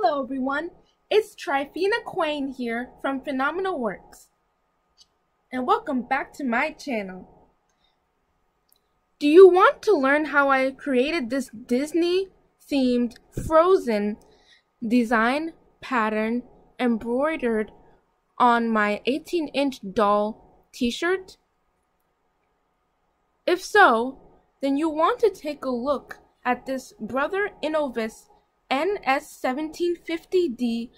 Hello everyone, it's Trifina Quain here from Phenomenal Works, and welcome back to my channel. Do you want to learn how I created this Disney-themed Frozen design pattern embroidered on my 18-inch doll t-shirt? If so, then you want to take a look at this Brother innov-is NS1750d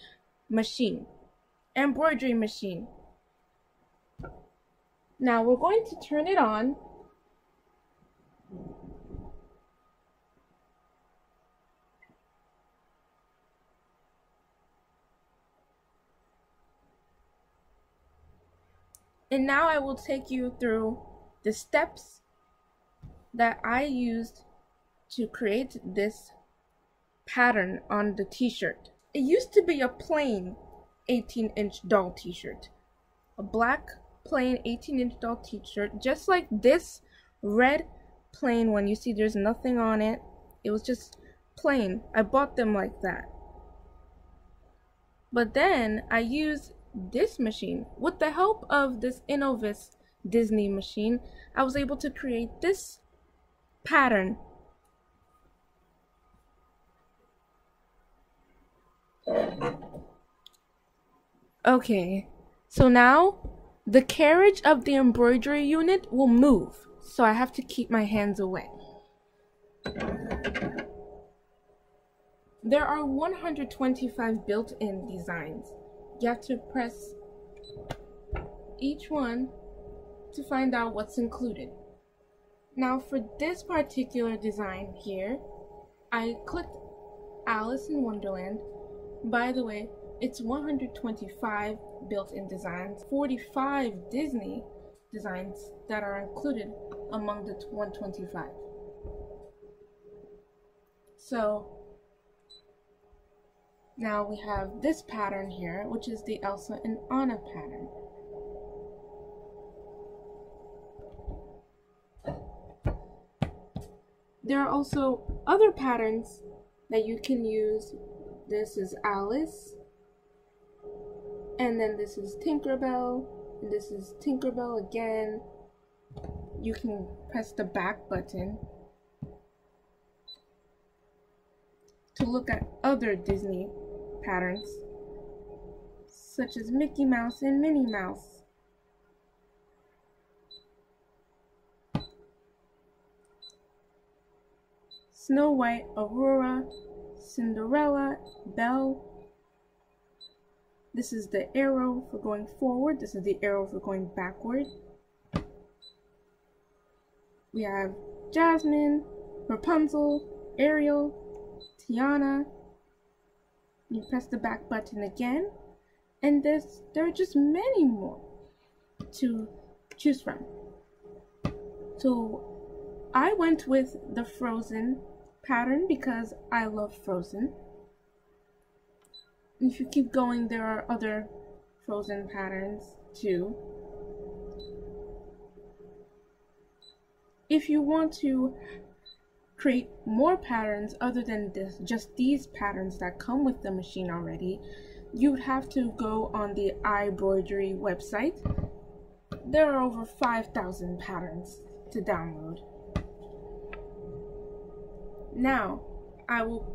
embroidery machine. Now we're going to turn it on. And now I will take you through the steps that I used to create this pattern on the t-shirt. It used to be a plain 18-inch doll t-shirt. A black plain 18-inch doll t-shirt, just like this red plain one. You see there's nothing on it. It was just plain. I bought them like that. But then I used this machine. With the help of this innov-is Disney machine, I was able to create this pattern. Okay, so now the carriage of the embroidery unit will move, so I have to keep my hands away. There are 125 built-in designs. You have to press each one to find out what's included. Now for this particular design here, I clicked Alice in Wonderland. By the way, it's 125 built-in designs, 45 Disney designs that are included among the 125. So now we have this pattern here, which is the Elsa and Anna pattern. There are also other patterns that you can use. This is Alice, and then this is Tinkerbell, and this is Tinkerbell again. You can press the back button to look at other Disney patterns, such as Mickey Mouse and Minnie Mouse. Snow White, Aurora, Cinderella, Belle. This is the arrow for going forward. This is the arrow for going backward. We have Jasmine, Rapunzel, Ariel, Tiana. You press the back button again, and there are just many more to choose from. So I went with the Frozen pattern because I love Frozen. If you keep going, there are other Frozen patterns too. If you want to create more patterns other than just these patterns that come with the machine already, you would have to go on the iBroidery website. There are over 5,000 patterns to download. Now, I will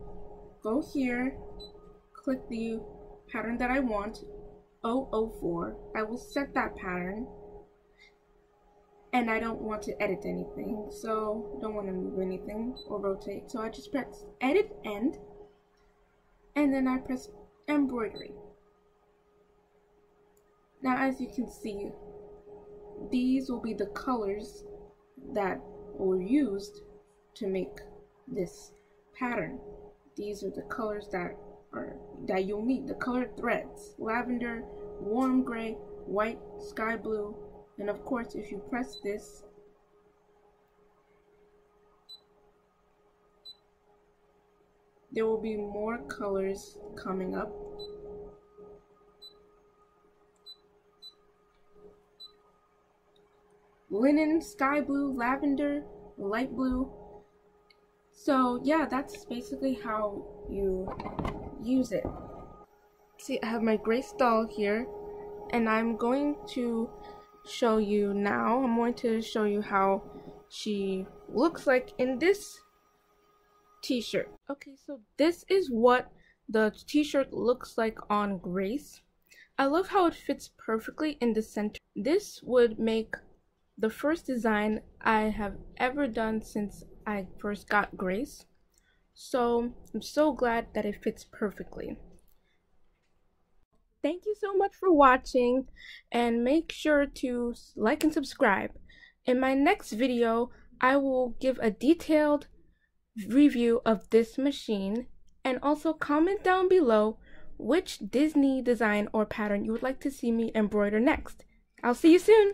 go here, click the pattern that I want, 004. I will set that pattern, and I don't want to edit anything, so don't want to move anything or rotate. So I just press Edit End, and then I press Embroidery. Now, as you can see, these will be the colors that were used to make this pattern. These are the colors that you'll need. The colored threads: lavender, warm gray, white, sky blue, and of course if you press this, there will be more colors coming up. Linen, sky blue, lavender, light blue. So yeah, that's basically how you use it. See, I have my Grace doll here, and I'm going to show you now. I'm going to show you how she looks like in this t-shirt. Okay, so this is what the t-shirt looks like on Grace. I love how it fits perfectly in the center. This would make the first design I have ever done since I first got Grace. So I'm so glad that it fits perfectly. Thank you so much for watching, and make sure to like and subscribe. In my next video, I will give a detailed review of this machine, and also comment down below which Disney design or pattern you would like to see me embroider next. I'll see you soon!